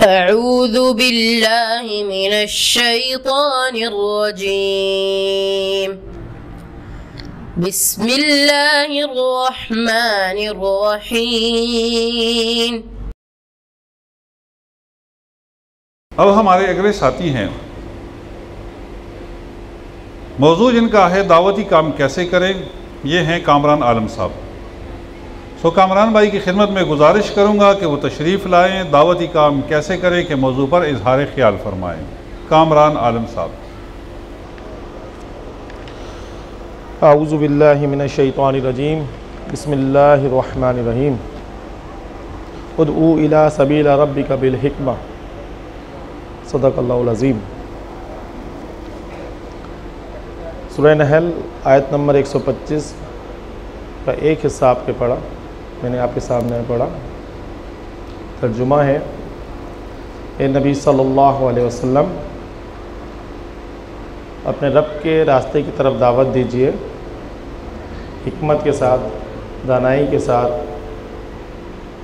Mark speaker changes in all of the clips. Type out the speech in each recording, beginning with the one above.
Speaker 1: अऊज़ु बिल्लाहि मिनश्शैतानिर्रजीम। बिस्मिल्लाहिर्रहमानिर्रहीम।
Speaker 2: अब हमारे अगले साथी हैं, मौजू जिनका है दावती काम कैसे करें। ये हैं कामरान आलम साहब। तो कामरान भाई की खिदमत में गुजारिश करूँगा कि वो तशरीफ़ लाएँ, दावती काम कैसे करें के मौजू पर इजहार ख्याल फरमाएँ। कामरान आलम साहब।
Speaker 3: आऊज़ु बिल्लाहि मिनश्शैतानिर्रजीम। बिस्मिल्लाहिर्रहमानिर्रहीम। उदऊ इला सबील रब्बिका बिल हिक्मा। सदक़ल्लाहुल अज़ीम। सूरह नहल आयत नंबर 125 का एक हिस्सा आपके पढ़ा, मैंने आपके सामने पढ़ा। तर्जुमा है, ए नबी सल्लल्लाहु अलैहि वसल्लम, अपने रब के रास्ते की तरफ दावत दीजिए हिकमत के साथ, दानाई के साथ।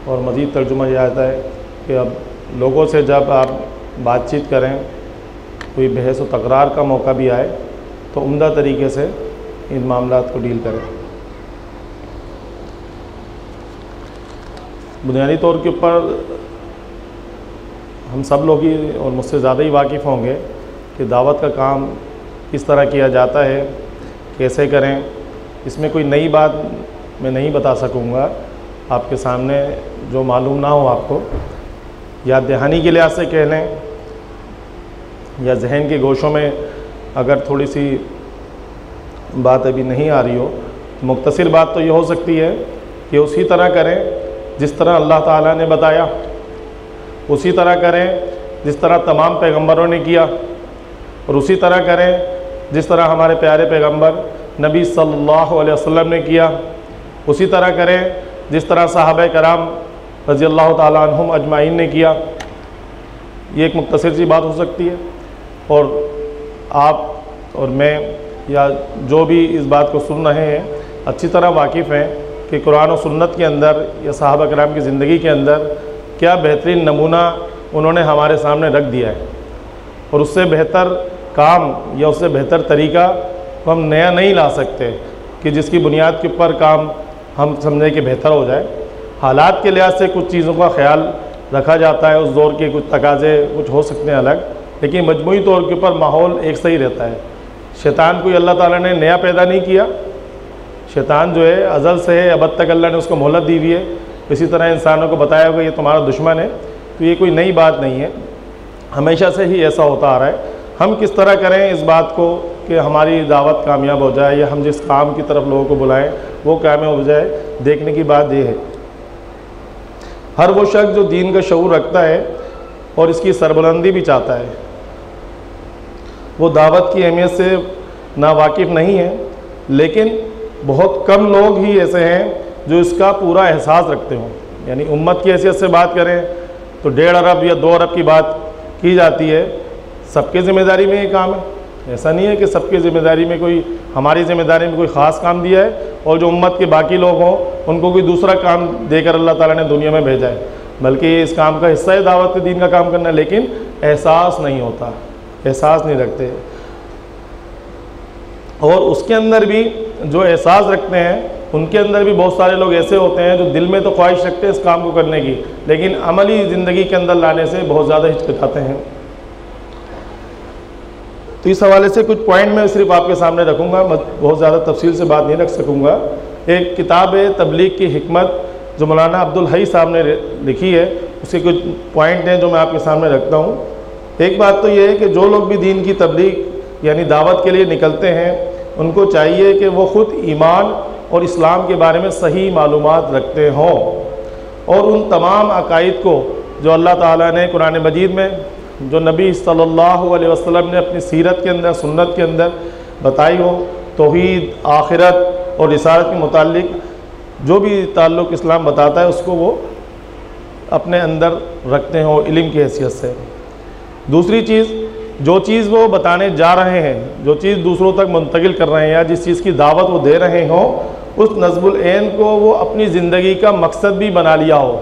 Speaker 3: और मज़ीद तर्जुमा यह आता है कि अब लोगों से जब आप बातचीत करें, कोई बहस व तकरार का मौका भी आए, तो उम्दा तरीके से इन मामलात को डील करें। बुनियादी तौर के ऊपर हम सब लोग ही और मुझसे ज़्यादा ही वाकिफ़ होंगे कि दावत का काम किस तरह किया जाता है, कैसे करें। इसमें कोई नई बात मैं नहीं बता सकूँगा आपके सामने जो मालूम ना हो आपको, या दहानी के लिहाज से कह लें या जहन के गोशों में अगर थोड़ी सी बात अभी नहीं आ रही हो, तो मुख्तसर बात तो ये हो सकती है कि उसी तरह करें जिस तरह अल्लाह ताला ने बताया, उसी तरह करें जिस तरह तमाम पैगंबरों ने किया, और उसी तरह करें जिस तरह हमारे प्यारे पैगंबर नबी सल्लल्लाहु अलैहि वसल्लम ने किया, उसी तरह करें जिस तरह सहाबा कराम रज़ी अल्लाह ताला अन्हुम अजमाइन ने किया। ये एक मुख्तसर सी बात हो सकती है, और आप और मैं या जो भी इस बात को सुन रहे हैं अच्छी तरह वाकिफ़ हैं कि कुरान और सुन्नत के अंदर या सहाबा कराम की ज़िंदगी के अंदर क्या बेहतरीन नमूना उन्होंने हमारे सामने रख दिया है, और उससे बेहतर काम या उससे बेहतर तरीका को हम नया नहीं ला सकते कि जिसकी बुनियाद के ऊपर काम हम समझें कि बेहतर हो जाए। हालात के लिहाज से कुछ चीज़ों का ख्याल रखा जाता है, उस दौर के कुछ तकाज़े कुछ हो सकते हैं अलग, लेकिन मजमूई तौर के ऊपर माहौल एक सही रहता है। शैतान कोई अल्लाह ताला ने नया पैदा नहीं किया, शैतान जो है अज़ल से है, अब तक अल्लाह ने उसको मोहलत दी हुई है। इसी तरह इंसानों को बताया होगा ये तुम्हारा दुश्मन है, तो ये कोई नई बात नहीं है, हमेशा से ही ऐसा होता आ रहा है। हम किस तरह करें इस बात को कि हमारी दावत कामयाब हो जाए या हम जिस काम की तरफ लोगों को बुलाएं वो कामयाब हो जाए, देखने की बात ये है। हर वो शख्स जो दीन का शऊर रखता है और इसकी सरबुलंदी भी चाहता है, वो दावत की अहमियत से नावाकिफ़ नहीं है, लेकिन बहुत कम लोग ही ऐसे हैं जो इसका पूरा एहसास रखते हों। यानी उम्मत की हैसियत से बात करें तो 1.5 अरब या 2 अरब की बात की जाती है, सबके ज़िम्मेदारी में ये काम है। ऐसा नहीं है कि सबकी ज़िम्मेदारी में कोई, हमारी ज़िम्मेदारी में कोई ख़ास काम दिया है और जो उम्मत के बाकी लोग हों उनको कोई दूसरा काम देकर अल्लाह ताला ने दुनिया में भेजा है, बल्कि ये इस काम का हिस्सा है दावत के दीन का काम करना, लेकिन एहसास नहीं होता, एहसास नहीं रखते। और उसके अंदर भी जो एहसास रखते हैं उनके अंदर भी बहुत सारे लोग ऐसे होते हैं जो दिल में तो ख्वाहिश रखते हैं इस काम को करने की, लेकिन अमली ज़िंदगी के अंदर लाने से बहुत ज़्यादा हिचकिचाते हैं। तो इस हवाले से कुछ पॉइंट मैं सिर्फ आपके सामने रखूँगा, बहुत ज़्यादा तफसील से बात नहीं रख सकूँगा। एक किताब है तबलीग की हिकमत जो मौलाना अब्दुल हई साहब ने लिखी है, उसके कुछ पॉइंट हैं जो मैं आपके सामने रखता हूँ। एक बात तो ये है कि जो लोग भी दीन की तबलीग यानी दावत के लिए निकलते हैं उनको चाहिए कि वो ख़ुद ईमान और इस्लाम के बारे में सही मालूमात रखते हों, और उन तमाम अकायद को जो अल्लाह ताला ने कुरान मजीद में, जो नबी सल्लल्लाहु अलैहि वसल्लम ने अपनी सीरत के अंदर, सुन्नत के अंदर बताई हो, तौहीद, आखिरत और रिसालत के मुताल्लिक जो भी ताल्लुक़ इस्लाम बताता है उसको वो अपने अंदर रखते हों इल्म की हैसियत से। दूसरी चीज़, जो चीज़ वो बताने जा रहे हैं, जो चीज़ दूसरों तक मुंतकिल कर रहे हैं या जिस चीज़ की दावत वो दे रहे हों, उस नज़्बुल ऐन को वो अपनी ज़िंदगी का मकसद भी बना लिया हो,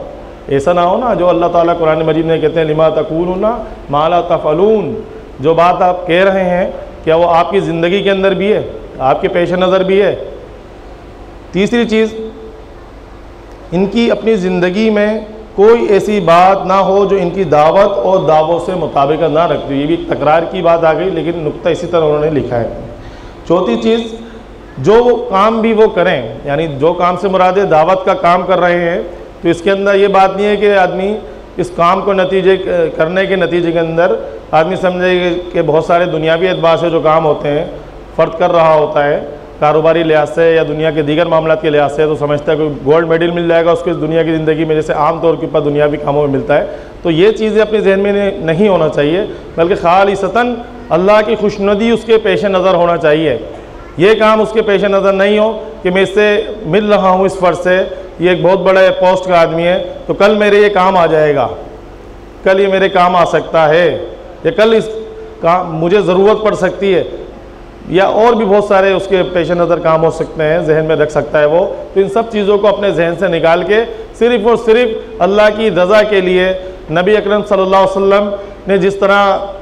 Speaker 3: ऐसा ना हो ना जो अल्लाह ताला कुरान मजीद में कहते हैं लिमा तकूलूना मा ला तफअलून, जो बात आप कह रहे हैं क्या वो आपकी ज़िंदगी के अंदर भी है, आपके पेश नज़र भी है। तीसरी चीज़, इनकी अपनी ज़िंदगी में कोई ऐसी बात ना हो जो इनकी दावत और दावों से मुताबिक ना रखती हो। ये भी तकरार की बात आ गई, लेकिन नुक्ता इसी तरह उन्होंने लिखा है। चौथी चीज़, जो वो काम भी वो करें, यानी जो काम से मुराद दावत का काम कर रहे हैं, तो इसके अंदर ये बात नहीं है कि आदमी इस काम को करने के नतीजे के अंदर आदमी समझे कि बहुत सारे दुनियावी एतबार से जो काम होते हैं फ़र्द कर रहा होता है, कारोबारी लिहाज से या दुनिया के दीगर मामलात के लिहाज से, तो समझता है कोई गोल्ड मेडल मिल जाएगा उसको इस दुनिया की ज़िंदगी में, जैसे आम तौर के ऊपर दुनियावी कामों में मिलता है। तो ये चीज़ें अपने जहन में नहीं होना चाहिए, बल्कि खालिसतन अल्लाह की खुशनुदी उसके पेश नज़र होना चाहिए। ये काम उसके पेश नज़र नहीं हो कि मैं इससे मिल रहा हूँ इस फ़र्ज से, ये एक बहुत बड़े पोस्ट का आदमी है तो कल मेरे ये काम आ जाएगा, कल ये मेरे काम आ सकता है, या कल इस काम मुझे ज़रूरत पड़ सकती है, या और भी बहुत सारे उसके पेश नज़र काम हो सकते हैं, जहन में रख सकता है वो। तो इन सब चीज़ों को अपने जहन से निकाल के सिर्फ़ और सिर्फ अल्लाह की रज़ा के लिए नबी अकरम सल्लल्लाहु अलैहि वसल्लम ने जिस तरह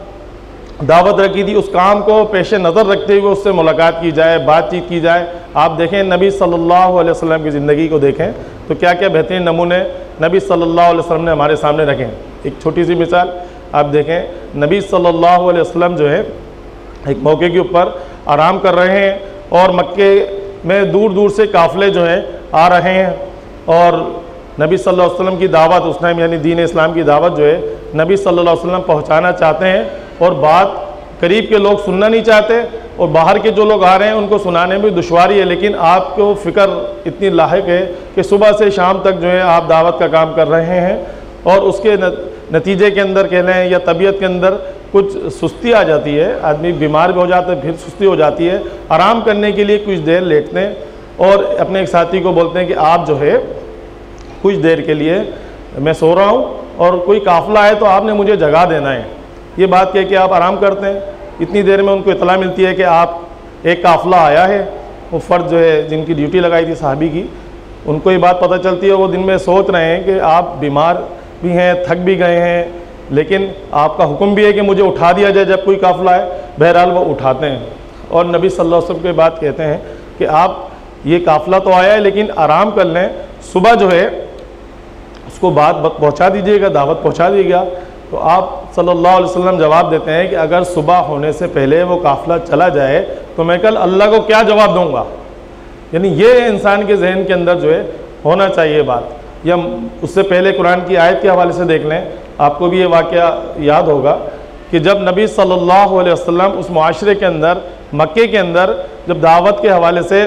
Speaker 3: दावत रखी थी उस काम को पेश नज़र रखते हुए उससे मुलाकात की जाए, बातचीत की जाए। आप देखें नबी सल्लल्लाहु अलैहि वसल्लम की ज़िंदगी को देखें तो क्या क्या बेहतरीन नमूने नबी सल्लल्लाहु अलैहि वसल्लम ने हमारे सामने रखें। एक छोटी सी मिसाल आप देखें, नबी सल्लल्लाहु अलैहि वसल्लम जो है एक मौके के ऊपर आराम कर रहे हैं और मक्के में दूर दूर से काफ़िले जो हैं आ रहे हैं, और नबी सल्लल्लाहु अलैहि वसल्लम की दावत उस टाइम यानी दीन इस्लाम की दावत जो है नबी सल्लल्लाहु अलैहि वसल्लम पहुंचाना चाहते हैं, और बात करीब के लोग सुनना नहीं चाहते और बाहर के जो लोग आ रहे हैं उनको सुनाने में दुश्वारी है। लेकिन आपको फ़िक्र इतनी लाहिक है कि सुबह से शाम तक जो है आप दावत का काम कर रहे हैं, और उसके नतीजे के अंदर कह लें या तबीयत के अंदर कुछ सुस्ती आ जाती है, आदमी बीमार भी हो जाता है, फिर सुस्ती हो जाती है। आराम करने के लिए कुछ देर लेटते हैं और अपने एक साथी को बोलते हैं कि आप जो है कुछ देर के लिए मैं सो रहा हूँ और कोई काफ़िला है तो आपने मुझे जगा देना है। ये बात कह के आप आराम करते हैं। इतनी देर में उनको इतला मिलती है कि आप एक काफ़िला आया है, वो फ़र्द जो है जिनकी ड्यूटी लगाई थी साहबी की, उनको ये बात पता चलती है। वो दिन में सोच रहे हैं कि आप बीमार भी हैं, थक भी गए हैं, लेकिन आपका हुक्म भी है कि मुझे उठा दिया जाए जब कोई काफ़िला है। बहरहाल वो उठाते हैं और नबी सल्लल्लाहु अलैहि वसल्लम की बात कहते हैं कि आप ये काफ़िला तो आया है लेकिन आराम कर लें, सुबह जो है उसको बात पहुँचा दीजिएगा, दावत पहुँचा दीजिएगा। तो आप सल्लल्लाहु अलैहि वसल्लम जवाब देते हैं कि अगर सुबह होने से पहले वो काफ़िला चला जाए तो मैं कल अल्लाह को क्या जवाब दूंगा। यानी ये इंसान के जहन के अंदर जो है होना चाहिए बात। या उससे पहले कुरान की आयत के हवाले से देख लें, आपको भी ये वाक़या याद होगा कि जब नबी सल्लल्लाहु अलैहि वसल्लम उस मुआशरे के अंदर मक्के के अंदर जब दावत के हवाले से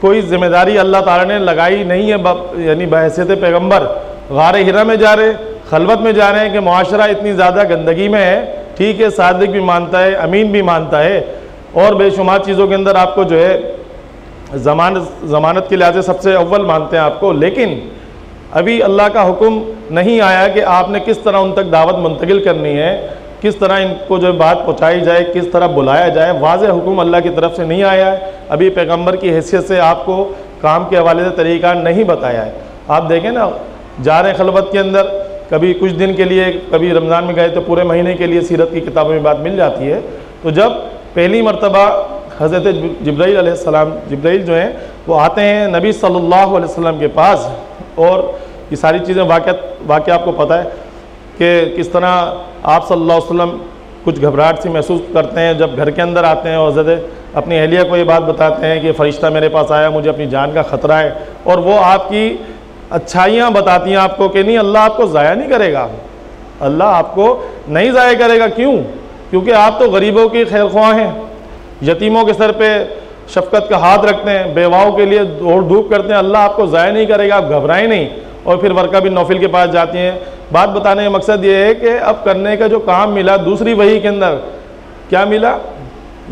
Speaker 3: कोई ज़िम्मेदारी अल्लाह ताला ने लगाई नहीं है, यानी बहैसियत पैगम्बर गार हिरा में जा रहे, खलवत में जा रहे हैं कि मुआशरा इतनी ज़्यादा गंदगी में है। ठीक है, सादिक भी मानता है, अमीन भी मानता है और बेशुमार चीज़ों के अंदर आपको जो है ज़मानत के लिहाज से सबसे अव्वल मानते हैं आपको, लेकिन अभी अल्लाह का हुक्म नहीं आया कि आपने किस तरह उन तक दावत मुंतकिल करनी है, किस तरह इनको जो बात पहुँचाई जाए, किस तरह बुलाया जाए। वाज़ेह हुक्म अल्लाह की तरफ से नहीं आया है। अभी पैगम्बर की हैसियत से आपको काम के हवाले से तरीक़ा नहीं बताया है। आप देखें ना, जा रहे हैं खलवत के अंदर, कभी कुछ दिन के लिए, कभी रमज़ान में गए तो पूरे महीने के लिए सीरत की किताबों में बात मिल जाती है। तो जब पहली मरतबा हज़रत जिब्राईल अलैहिस्सलाम, जिब्राईल जो हैं वो आते हैं नबी सल्लल्लाहु अलैहि वसल्लम के पास, और ये सारी चीज़ें वाक़या आपको पता है कि किस तरह आप सल्लल्लाहु अलैहि वसल्लम कुछ घबराहट सी महसूस करते हैं जब घर के अंदर आते हैं और हज़रत अपनी अहलिया को ये बात बताते हैं कि फ़रिश्ता मेरे पास आया, मुझे अपनी जान का ख़तरा है, और वो आपकी अच्छाइयाँ बताती हैं आपको कि नहीं, अल्लाह आपको ज़ाया नहीं करेगा, अल्लाह आपको नहीं ज़ाया करेगा। क्यों? क्योंकि आप तो गरीबों की खैर ख्वाह हैं, यतीमों के सर पे शफ़क़त का हाथ रखते हैं, बेवाओं के लिए दौड़ धूप करते हैं, अल्लाह आपको ज़ाया नहीं करेगा, आप घबराएं नहीं। और फिर वर्का बिन नौफिल के पास जाती हैं। बात बताने का मकसद ये है कि अब करने का जो काम मिला दूसरी वही के अंदर क्या मिला,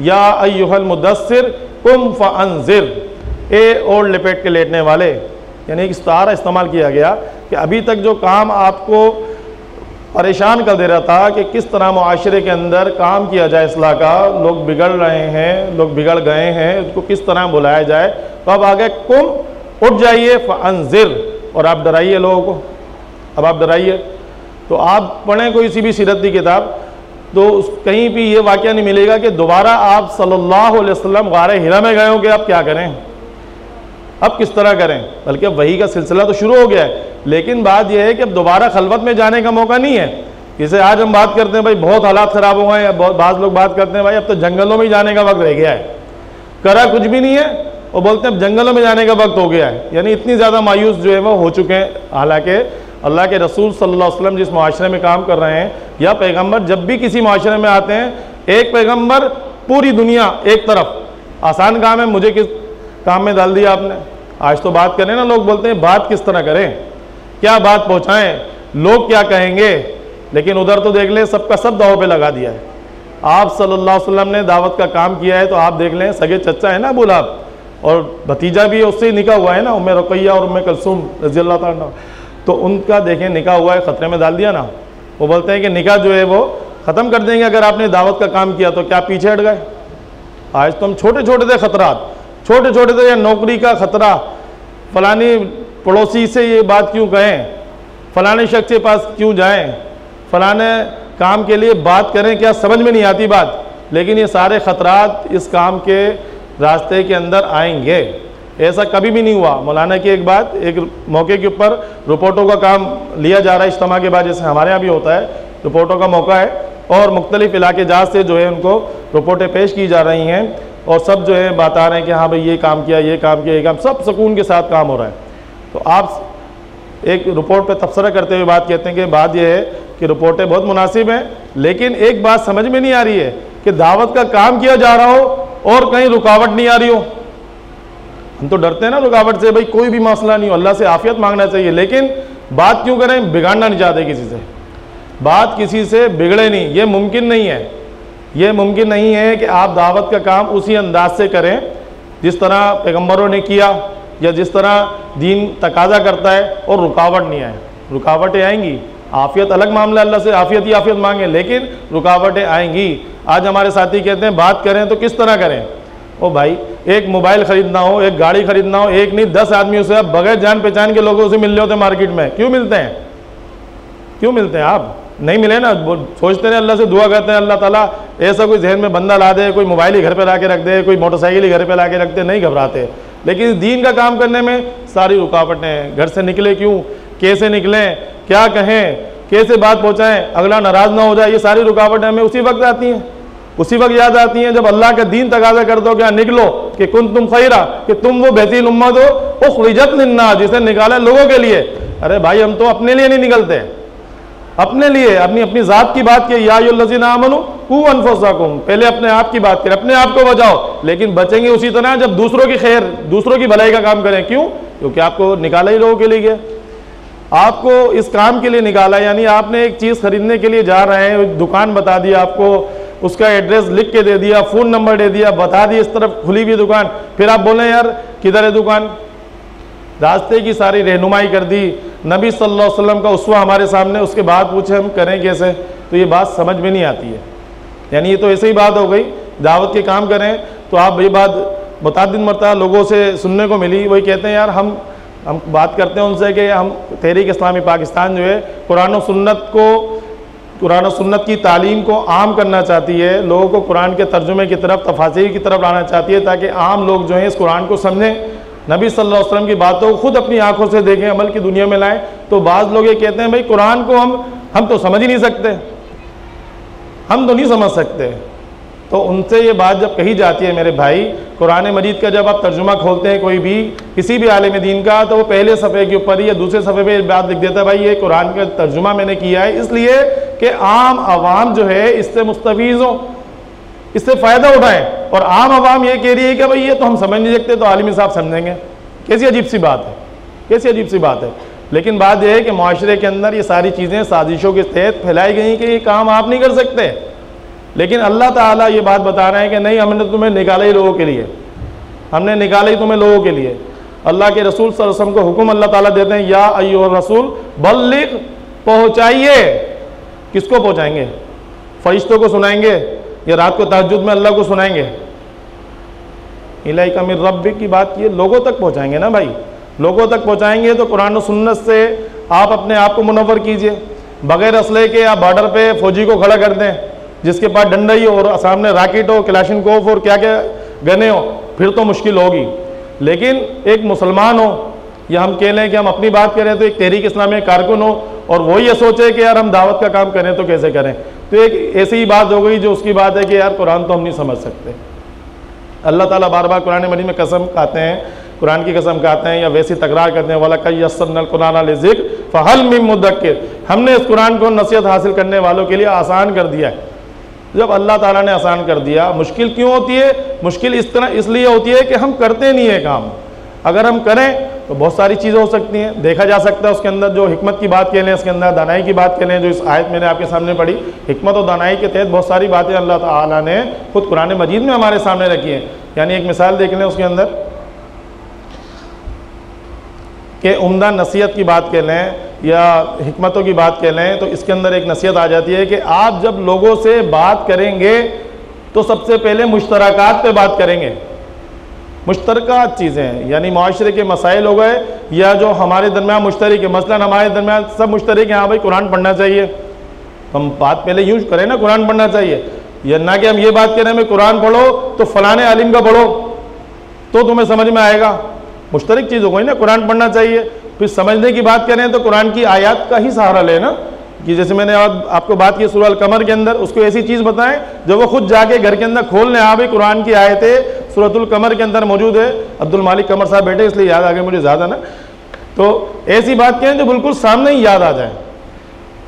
Speaker 3: या अय्युहल मुदस्सिर कुम फ़अंज़िर, ए ओढ़ लपेट के लेटने वाले, यानी एक इस्तारा इस्तेमाल किया गया कि अभी तक जो काम आपको परेशान कर दे रहा था कि किस तरह मुआशरे के अंदर काम किया जाए इस्लाह का, लोग बिगड़ रहे हैं, लोग बिगड़ गए हैं, उसको किस तरह बुलाया जाए, तो अब आगे कुम उठ जाइए फ़अंज़िर, और आप डराइए लोगों को। अब आप डराइए। तो आप पढ़ें कोई सी भी सीरत की किताब, तो कहीं भी ये वाक़या नहीं मिलेगा कि दोबारा आप सल्लल्लाहु अलैहि वसल्लम गारे हिरा में गए हो कि आप क्या करें, अब किस तरह करें, बल्कि अब वही का सिलसिला तो शुरू हो गया है। लेकिन बात यह है कि अब दोबारा खलवत में जाने का मौका नहीं है। जैसे आज हम बात करते हैं भाई बहुत हालात ख़राब हो गए हैं, बहुत बाज़ लोग बात करते हैं भाई अब तो जंगलों में ही जाने का वक्त रह गया है, करा कुछ भी नहीं है और बोलते हैं अब जंगलों में जाने का वक्त हो गया है। यानी इतनी ज़्यादा मायूस जो है वो हो चुके हैं। हालांकि अल्लाह के रसूल सल्लल्लाहु अलैहि वसल्लम जिस माशरे में काम कर रहे हैं, या पैगम्बर जब भी किसी माशरे में आते हैं, एक पैगम्बर पूरी दुनिया एक तरफ, आसान काम है, मुझे किस काम में डाल दिया आपने। आज तो बात करें ना, लोग बोलते हैं बात किस तरह करें, क्या बात पहुँचाएँ, लोग क्या कहेंगे, लेकिन उधर तो देख लें सबका सब दाव पे लगा दिया है। आप सल्लल्लाहु अलैहि वसल्लम ने दावत का काम किया है, तो आप देख लें सगे चचा है ना अबू लहब, और भतीजा भी उससे ही निकाह हुआ है ना, उम्मे रुकैया और उम्मे कुलसूम रज़ी अल्लाह ताला, तो उनका देखें निकाह हुआ है, ख़तरे में डाल दिया ना। वो बोलते हैं कि निकाह जो है वो ख़त्म कर देंगे अगर आपने दावत का काम किया, तो क्या पीछे हट गए। आज तो हम छोटे छोटे थे खतरात, छोटे छोटे थे, या नौकरी का ख़तरा, फलानी पड़ोसी से ये बात क्यों कहें, फलाने शख्स के पास क्यों जाएँ, फलाने काम के लिए बात करें, क्या समझ में नहीं आती बात। लेकिन ये सारे ख़तरात इस काम के रास्ते के अंदर आएंगे, ऐसा कभी भी नहीं हुआ। मौलाना की एक बात, एक मौके के ऊपर रिपोर्टों का काम लिया जा रहा है इज्तिमा के बाद, जैसे हमारे यहाँ भी होता है, रिपोर्टों का मौका है और मुख्तलिफ इलाके जात से जो है उनको रिपोर्टें पेश की जा रही हैं और सब जो है बता रहे हैं कि हाँ भाई ये काम किया, ये काम किया, ये काम, सब सुकून के साथ काम हो रहा है। तो आप एक रिपोर्ट पर तबसरा करते हुए बात कहते हैं कि बात यह है कि रिपोर्टें बहुत मुनासिब हैं, लेकिन एक बात समझ में नहीं आ रही है कि दावत का काम किया जा रहा हो और कहीं रुकावट नहीं आ रही हो। हम तो डरते हैं ना रुकावट से, भाई कोई भी मसला नहीं हो, अल्लाह से आफियत मांगना चाहिए, लेकिन बात क्यों करें, बिगाड़ना नहीं चाहते किसी से, बात किसी से बिगड़े नहीं, ये मुमकिन नहीं है। ये मुमकिन नहीं है कि आप दावत का काम उसी अंदाज से करें जिस तरह पैगम्बरों ने किया या जिस तरह दीन तकाजा करता है और रुकावट नहीं आए। रुकावटें आएंगी, आफियत अलग मामला, अल्लाह से आफियत ही आफियत मांगे, लेकिन रुकावटें आएंगी। आज हमारे साथी कहते हैं बात करें तो किस तरह करें। ओ भाई, एक मोबाइल ख़रीदना हो, एक गाड़ी ख़रीदना हो, एक नहीं 10 आदमियों से आप बगैर जान पहचान के लोगों से मिल रहे होते मार्केट में, क्यों मिलते हैं, क्यों मिलते हैं आप, नहीं मिले ना, सोचते हैं अल्लाह से दुआ करते हैं अल्लाह ताला ऐसा कोई जहन में बंदा ला दे, कोई मोबाइल ही घर पे ला के रख दे, कोई मोटरसाइकिल ही घर पे ला के रखते, नहीं घबराते। लेकिन दीन का काम करने में सारी रुकावटें, घर से निकले क्यों, कैसे निकलें, क्या कहें, कैसे बात पहुँचाएँ, अगला नाराज़ ना हो जाए, ये सारी रुकावटें हमें उसी वक्त आती हैं, उसी वक्त याद आती हैं जब अल्लाह का दीन तकाजा कर दो, क्या निकलो कि कुन तुम खैरा, कि तुम वो बेहतरीन उम्मत हो उखरिजत लिन्नास, जिसे निकाला लोगों के लिए। अरे भाई, हम तो अपने लिए नहीं निकलते, अपने लिए, अपनी अपनी ज़ात की बात की, या अय्युहल्लज़ीना आमनू कू अनफुसकुम, पहले अपने आप की बात करें, अपने आप को बचाओ, लेकिन बचेंगे उसी तरह जब दूसरों की खैर, दूसरों की भलाई का काम करें। क्यों? क्योंकि आपको निकाला ही लोगों के लिए गया, आपको इस काम के लिए निकाला, यानी आपने एक चीज़ खरीदने के लिए जा रहे हैं, दुकान बता दी आपको, उसका एड्रेस लिख के दे दिया, फ़ोन नंबर दे दिया, बता दी इस तरफ खुली हुई दुकान, फिर आप बोलें यार किधर है दुकान, रास्ते की सारी रहनुमाई कर दी, नबी सल्लल्लाहु अलैहि वसल्लम का उसवा हमारे सामने, उसके बाद पूछे हम करें कैसे, तो ये बात समझ में नहीं आती है। यानी ये तो ऐसे ही बात हो गई, दावत के काम करें तो आप ये बात मुतअद्दिद मरतबा लोगों से सुनने को मिली, वही कहते हैं यार हम बात करते हैं उनसे कि हम तहरीक इस्लामी पाकिस्तान जो है कुरान और सुन्नत की तालीम को आम करना चाहती है, लोगों को कुरान के तर्जुमे की तरफ, तफासीर की तरफ लाना चाहती है, ताकि आम लोग जो हैं इस कुरान को समझें, नबी सल्लल्लाहु अलैहि वसल्लम की बातों को खुद अपनी आंखों से देखें, अमल की दुनिया में लाएं। तो बाज़ लोग ये कहते हैं भाई कुरान को हम तो समझ ही नहीं सकते, हम तो नहीं समझ सकते। तो उनसे ये बात जब कही जाती है मेरे भाई, कुरान मजीद का जब आप तर्जुमा खोलते हैं कोई भी, किसी भी आलिम दीन का, तो वो पहले सफ़े के ऊपर या दूसरे सफ़े पे बात लिख देता है भाई ये कुरान का तर्जुमा मैंने किया है इसलिए कि आम आवाम जो है इससे मुस्तफ़ीज़ हो, इससे फ़ायदा उठाएं। और आम आवाम ये कह रही है कि भाई ये तो हम समझ नहीं सकते, तो आलिम साहब समझेंगे। कैसी अजीब सी बात है, कैसी अजीब सी बात है। लेकिन बात यह है कि माशरे के अंदर ये सारी चीज़ें साजिशों के तहत फैलाई गई कि ये काम आप नहीं कर सकते, लेकिन अल्लाह ताला ये बात बता रहे हैं कि नहीं, हमने तुम्हें निकाला ही लोगों के लिए, हमने निकाला ही तुम्हें लोगों के लिए। अल्लाह के रसूल सल्लल्लाहु अलैहि वसल्लम को हुक्म अल्लाह ताला देते हैं, या अय्युहर रसूल बल्लिग, पहुँचाइए। किसको पहुँचाएंगे? फरिश्तों को सुनाएंगे या रात को तहज्जुद में अल्लाह को सुनाएंगे? इलाइका मिर रब्बिक की बात की, लोगों तक पहुँचाएंगे ना भाई, लोगों तक पहुँचाएंगे तो कुरान और सुन्नत से आप अपने आप को मुनव्वर कीजिए। बगैर असले के आप बॉर्डर पे फौजी को खड़ा कर दें जिसके पास डंडा ही और सामने रॉकेट हो, क्लाशिनकोव और क्या क्या गने हो, फिर तो मुश्किल होगी। लेकिन एक मुसलमान हो या हम कह लें कि हम अपनी बात करें तो एक तहरीक इस्लामी कारकुन हो और वो ये सोचे कि यार हम दावत का काम करें तो कैसे करें, तो एक ऐसी ही बात हो गई जो उसकी बात है कि यार कुरान तो हम नहीं समझ सकते। अल्लाह ताला बार बार कुरान मजीद में कसम खाते हैं, कुरान की कसम खाते हैं या वैसी तकरार करते हैं, वलक़द यस्सरनल कुरान लिज़िक्र फ़हल मिन मुद्दक्किर, हमने इस कुरान को नसीहत हासिल करने वालों के लिए आसान कर दिया है। जब अल्लाह ताला ने आसान कर दिया, मुश्किल क्यों होती है? मुश्किल इस तरह इसलिए होती है कि हम करते नहीं है काम। अगर हम करें तो बहुत सारी चीज़ें हो सकती हैं, देखा जा सकता है। उसके अंदर जो हिकमत की बात कह लें, इसके अंदर दानाई की बात कह लें, जो इस आयत मैंने आपके सामने पढ़ी, हिकमत और दानाई के तहत बहुत सारी बातें अल्लाह ताला ने खुद कुरान मजीद में हमारे सामने रखी हैं। यानी एक मिसाल देख लें उसके अंदर कि उम्दा नसीहत की बात कह लें या हिकमतों की बात कह लें, तो इसके अंदर एक नसीहत आ जाती है कि आप जब लोगों से बात करेंगे तो सबसे पहले मुश्तरकात पे बात करेंगे। मुश्तरकात चीज़ें यानी माशरे के मसाइल हो गए या जो हमारे दरमियान मुश्तरक है, मसलन हमारे दरमियान सब मुश्तरक है, हाँ भाई कुरान पढ़ना चाहिए, तो हम बात पहले यूज करें ना, कुरान पढ़ना चाहिए। या ना कि हम ये बात करें मैं कुरान पढ़ो तो फलाने आलिम का पढ़ो तो तुम्हें समझ में आएगा। मुश्तरक चीज़ हो गई ना, कुरान पढ़ना चाहिए। फिर समझने की बात करें तो कुरान की आयत का ही सहारा लेना, कि जैसे मैंने आपको बात की सूरह अल-कमर के अंदर, उसको ऐसी चीज़ बताएं जो वो खुद जाके घर के अंदर खोल लें, हाँ भाई कुरान की आयतें सूरह कमर के अंदर मौजूद है। अब्दुल मालिक कमर साहब बैठे इसलिए याद आ गए मुझे ज़्यादा ना, तो ऐसी बात कहें जो बिल्कुल सामने ही याद आ जाए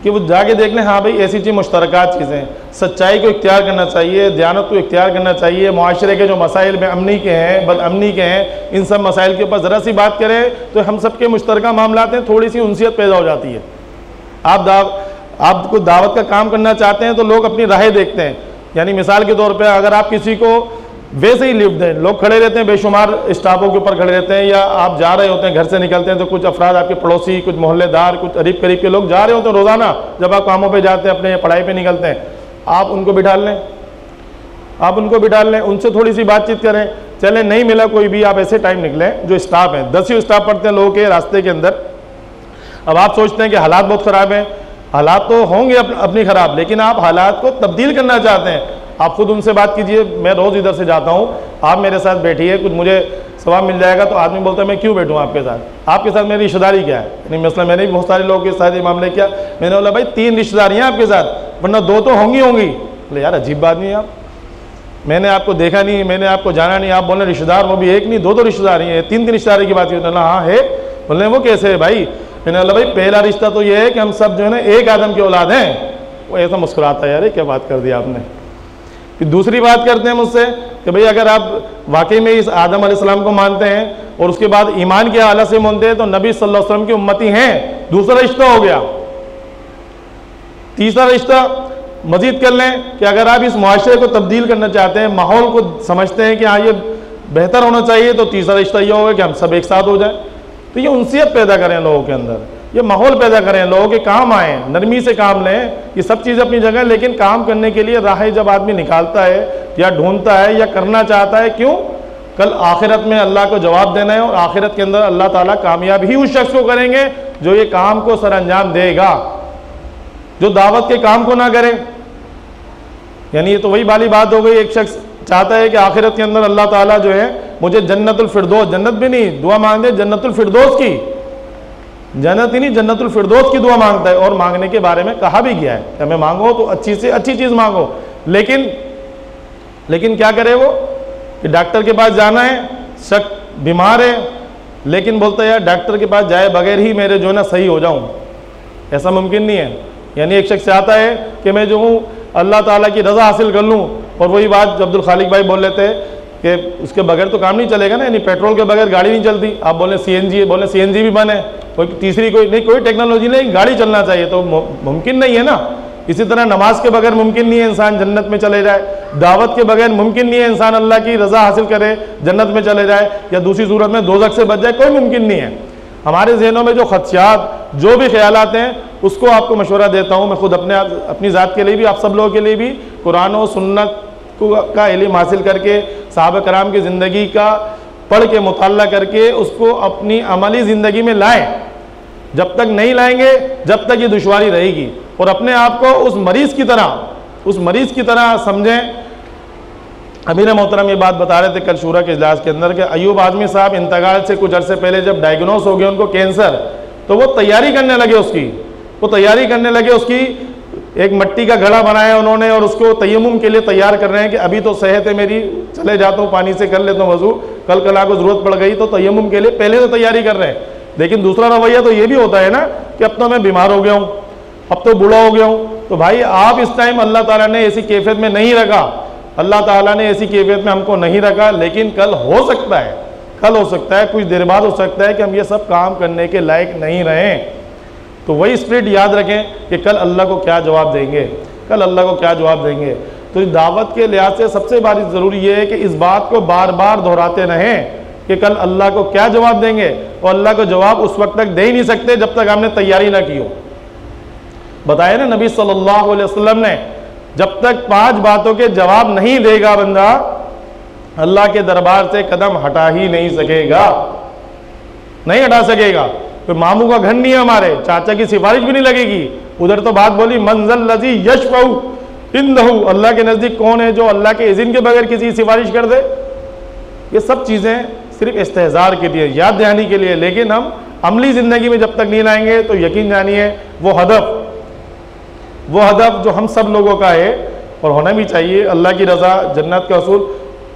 Speaker 3: कि वो जाके देख लें, हाँ भाई ऐसी चीज़ मुश्तरकात चीज़ें। सच्चाई को इख्तियार करना चाहिए, दयानत को इख्तियार करना चाहिए। मुआशरे के जो मसाइल में अमनी के हैं, बदअमनी के हैं, इन सब मसाइल के ऊपर ज़रा सी बात करें तो हम सब के मुश्तरका मामलात हैं, थोड़ी सी उनसियत पैदा हो जाती है। आपको दावत का काम करना चाहते हैं तो लोग अपनी राहें देखते हैं। यानी मिसाल के तौर पे अगर आप किसी को वैसे ही लिफ्ट दें, लोग खड़े रहते हैं, बेशुमार स्टाफों के ऊपर खड़े रहते हैं, या आप जा रहे होते हैं, घर से निकलते हैं तो कुछ अफराद आपके पड़ोसी, कुछ मोहल्लेदार, कुछ करीब करीब के लोग जा रहे होते हैं रोज़ाना, जब आप कामों पे जाते हैं, अपने पढ़ाई पे निकलते हैं, आप उनको बिठा लें, उनसे थोड़ी सी बातचीत करें। चले नहीं मिला कोई भी, आप ऐसे टाइम निकलें जो स्टाफ हैं, 10 ही स्टाफ पढ़ते हैं लोगों के रास्ते के अंदर। अब आप सोचते हैं कि हालात बहुत ख़राब हैं, हालात तो होंगे अपनी ख़राब, लेकिन आप हालात को तब्दील करना चाहते हैं, आप खुद उनसे बात कीजिए। मैं रोज़ इधर से जाता हूँ, आप मेरे साथ बैठिए, कुछ मुझे सवाब मिल जाएगा। तो आदमी बोलता है मैं क्यों बैठूँ आपके साथ मेरी रिश्तेदारी क्या है? यानी मसला मैंने भी बहुत सारे लोगों के साथ ये मामले किया, मैंने बोला भाई 3 रिश्तेदारियाँ आपके साथ, वरना 2 तो होंगी। बोले यार अजीब बात नहीं, आप मैंने आपको देखा नहीं, मैंने आपको जाना नहीं, आप बोले रिश्तेदार, वो भी एक नहीं 2 रिश्तेदारी हैं, 3 रिश्तेदारी की बात की। हाँ है, बोले वो कैसे है भाई? मैंने बोला भाई पहला रिश्ता तो ये है कि हम सब जो है ना एक आदम की औलाद हैं। वो ऐसा मुस्कुराता है, यार क्या बात कर दी आपने। फिर दूसरी बात करते हैं मुझसे कि भाई अगर आप वाकई में इस आदम अलैहिस्सलाम को मानते हैं और उसके बाद ईमान के आला से मानते हैं तो नबी सल्लल्लाहु अलैहि वसल्लम की उम्मती हैं। दूसरा रिश्ता हो गया। तीसरा रिश्ता मजीद कर लें कि अगर आप इस मुआशरे को तब्दील करना चाहते हैं, माहौल को समझते हैं कि हाँ ये बेहतर होना चाहिए, तो तीसरा रिश्ता ये होगा कि हम सब एक साथ हो जाए। तो ये उनसियत पैदा करें लोगों के अंदर, ये माहौल पैदा करें, लोगों के काम आएँ, नरमी से काम लें। ये सब चीज़ अपनी जगह, लेकिन काम करने के लिए राहें जब आदमी निकालता है या ढूंढता है या करना चाहता है, क्यों? कल आखिरत में अल्लाह को जवाब देना है और आखिरत के अंदर अल्लाह ताला कामयाब ही उस शख्स को करेंगे जो ये काम को सर अंजाम देगा, जो दावत के काम को ना करे। यानी ये तो वही वाली बात हो गई, एक शख्स चाहता है कि आखिरत के अंदर अल्लाह ताला जो है मुझे जन्नतुल फिरदौस, जन्नत भी नहीं, दुआ मांगते जन्नतुल फिरदौस की, जन्नत ही नहीं जन्नतुल फिरदौस की दुआ मांगता है। और मांगने के बारे में कहा भी गया है कि हमें मांगो तो अच्छी से अच्छी चीज़ मांगो। लेकिन क्या करे वो कि डॉक्टर के पास जाना है, शख्स बीमार है, लेकिन बोलता है यार डॉक्टर के पास जाए बगैर ही मेरे जो है ना सही हो जाऊँ, ऐसा मुमकिन नहीं है। यानी एक शख्स चाहता है कि मैं जो हूँ अल्लाह ताला की रज़ा हासिल कर लूँ, और वही बात जो अब्दुल खालिक भाई बोल लेते हैं कि उसके बगैर तो काम नहीं चलेगा ना, यानी पेट्रोल के बगैर गाड़ी नहीं चलती। आप बोले CNG है, बोले CNG भी बने, कोई तीसरी कोई टेक्नोलॉजी नहीं, गाड़ी चलना चाहिए, तो मुमकिन नहीं है ना। इसी तरह नमाज के बगैर मुमकिन नहीं है इंसान जन्नत में चले जाए, दावत के बगैर मुमकिन नहीं है इंसान अल्लाह की रज़ा हासिल करे जन्नत में चले जाए, या दूसरी सूरत में दोज़ख से बच जाए, कोई मुमकिन नहीं है। हमारे जहनों में जो खदशात, जो भी ख्यालात हैं, उसको आपको मशवरा देता हूँ मैं खुद अपनी ज़ात के लिए भी, आप सब लोगों के लिए भी, कुरान और सुन्नत का इल्म हासिल करके, सहाबा कराम की ज़िंदगी का पढ़ के मुताल्ला करके उसको अपनी अमली ज़िंदगी में लाएं। जब तक नहीं लाएंगे जब तक ये दुश्वारी रहेगी। और अपने आप को उस मरीज की तरह समझें। अमीर मोहतरम ये बात बता रहे थे कल शूरा के इजलास के अंदर कि अयूब आजमी साहब इंतकाल से कुछ अर्से पहले जब डायग्नोस हो गया उनको कैंसर, तो वो तैयारी करने लगे उसकी एक मिट्टी का घड़ा बनाया उन्होंने और उसको तयम्मुम के लिए तैयार कर रहे हैं कि अभी तो सेहत है मेरी, चले जाता हूँ पानी से कर लेता हूँ वजू, कल कला को ज़रूरत पड़ गई तो तयम्मुम के लिए पहले तो तैयारी कर रहे हैं। लेकिन दूसरा रवैया तो ये भी होता है ना कि अब तो मैं बीमार हो गया हूँ, अब तो बूढ़ा हो गया हूँ। तो भाई आप इस टाइम अल्लाह ताला ने ऐसी कैफियत में नहीं रखा, अल्लाह ताला ने ऐसी कैफियत में हमको नहीं रखा, लेकिन कल हो सकता है कुछ देर बाद हो सकता है कि हम ये सब काम करने के लायक नहीं रहें। तो वही स्पिरिट याद रखें कि कल अल्लाह को क्या जवाब देंगे। तो इस दावत के लिहाज से सबसे बड़ी ज़रूरी ये है कि इस बात को बार बार दोहराते रहें कि कल अल्लाह को क्या जवाब देंगे, और अल्लाह को जवाब उस वक्त तक दे ही नहीं सकते जब तक हमने तैयारी ना की हो। बताया ना नबी सल्लल्लाहु अलैहि वसल्लम ने, जब तक 5 बातों के जवाब नहीं देगा बंदा अल्लाह के दरबार से कदम हटा ही नहीं हटा सकेगा। तो मामू का घर नहीं है हमारे, चाचा की सिफारिश भी नहीं लगेगी। उधर तो बात बोली मंजल लजी यशफउ इंदहु, अल्लाह के नज़दीक कौन है जो अल्लाह के इज़्न के बगैर किसी की सिफारिश कर दे। ये सब चीज़ें सिर्फ इस्तेहज़ार के लिए, याद दहानी के लिए, लेकिन हम अमली ज़िंदगी में जब तक नहीं लाएंगे तो यकीन जानिए वो हदफ जो हम सब लोगों का है और होना भी चाहिए, अल्लाह की रज़ा जन्नत का असूल,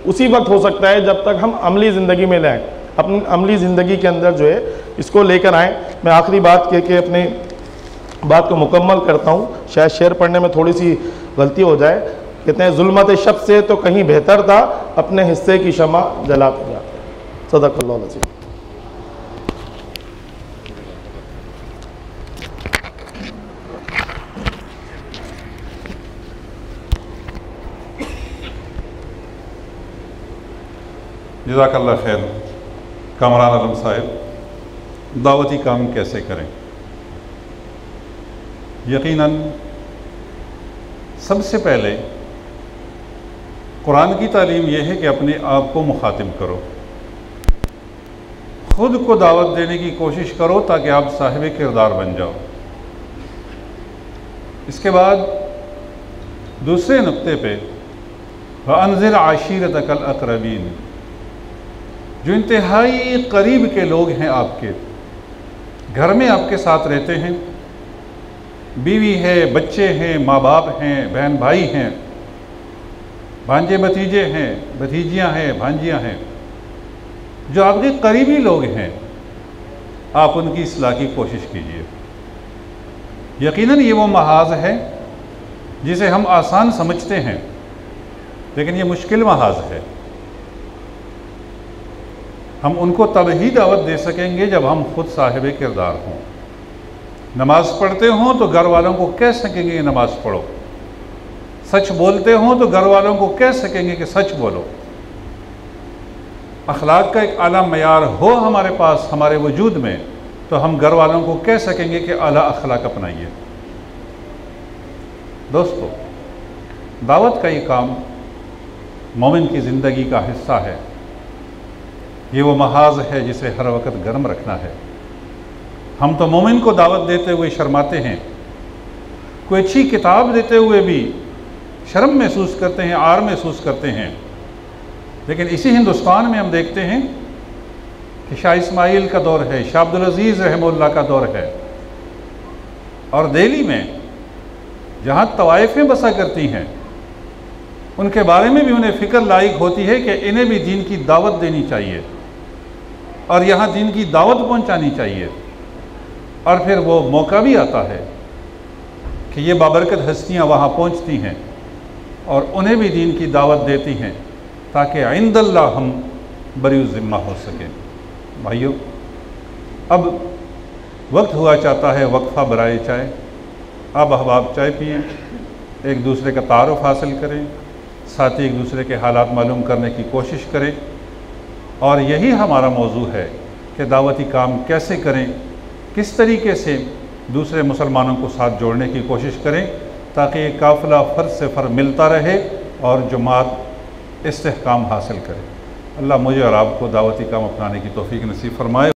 Speaker 3: उसी वक्त हो सकता है जब तक हम अमली ज़िंदगी में लाएँ, अपनी अमली ज़िंदगी के अंदर जो है इसको लेकर आएँ। मैं आखिरी बात कह के अपनी बात को मुकम्मल करता हूँ, शायद शेर पढ़ने में थोड़ी सी गलती हो जाए। कहते हैं जुल्मत शब से तो कहीं बेहतर था अपने हिस्से की शमा जलाते जाते। सदक़ल्लाहु अज़ीम।
Speaker 2: जज़ाकल्लाह खैर। कामरान आलम साहिब, दावती काम कैसे करें? यकीनन सबसे पहले कुरान की तालीम यह है कि अपने आप को मुखातिब करो, खुद को दावत देने की कोशिश करो ताकि आप साहिब किरदार बन जाओ। इसके बाद दूसरे नुक्ते पे वअन्ज़िर आशीरतकल अक़रबीन, जो इंतहाई करीब के लोग हैं, आपके घर में आपके साथ रहते हैं, बीवी है, बच्चे हैं, माँ बाप हैं, बहन भाई हैं, भांजे भतीजे हैं, भतीजियाँ हैं, भांजियाँ हैं, जो आपके करीबी लोग हैं, आप उनकी इस्लाह की कोशिश कीजिए। यकीनन ये वो महाज है जिसे हम आसान समझते हैं, लेकिन ये मुश्किल महाज है। हम उनको तब ही दावत दे सकेंगे जब हम खुद साहिब किरदार हों। नमाज पढ़ते हों तो घर वालों को कह सकेंगे कि नमाज पढ़ो, सच बोलते हों तो घर वालों को कह सकेंगे कि सच बोलो। अखलाक का एक आला मयार हो हमारे पास, हमारे वजूद में, तो हम घर वालों को कह सकेंगे कि आला अखलाक अपनाइए। दोस्तों, दावत का ये काम मोमिन की ज़िंदगी का हिस्सा है। ये वो महाज है जिसे हर वक्त गर्म रखना है। हम तो मोमिन को दावत देते हुए शर्माते हैं, कोई अच्छी किताब देते हुए भी शर्म महसूस करते हैं, आर महसूस करते हैं। लेकिन इसी हिंदुस्तान में हम देखते हैं कि शाह इस्माइल का दौर है, शाह अब्दुल अज़ीज़ रहमतुल्लाह का दौर है, और दिल्ली में जहाँ तवाइफ़ें बसा करती हैं उनके बारे में भी उन्हें फ़िक्र लायक होती है कि इन्हें भी दीन की दावत देनी चाहिए और यहाँ दीन की दावत पहुँचानी चाहिए। और फिर वो मौका भी आता है कि ये बाबरकत हस्तियाँ वहाँ पहुँचती हैं और उन्हें भी दीन की दावत देती हैं ताकि इंदल्लाह हम बरी ज़िम्मा हो सकें। भाइयों, अब वक्त हुआ चाहता है वक्फ़ा बराए चाय। अब अहबाब चाय पिएँ, एक दूसरे का तारुफ़ हासिल करें, साथ ही एक दूसरे के हालात मालूम करने की कोशिश करें। और यही हमारा मौजू है कि दावती काम कैसे करें, किस तरीके से दूसरे मुसलमानों को साथ जोड़ने की कोशिश करें ताकि ये काफ़िला फ़र्द से फ़र्द मिलता रहे और जमात इस्तेहकाम हासिल करे। अल्लाह मुझे और आपको दावती काम अपनाने की तौफ़ीक नसीब फरमाए।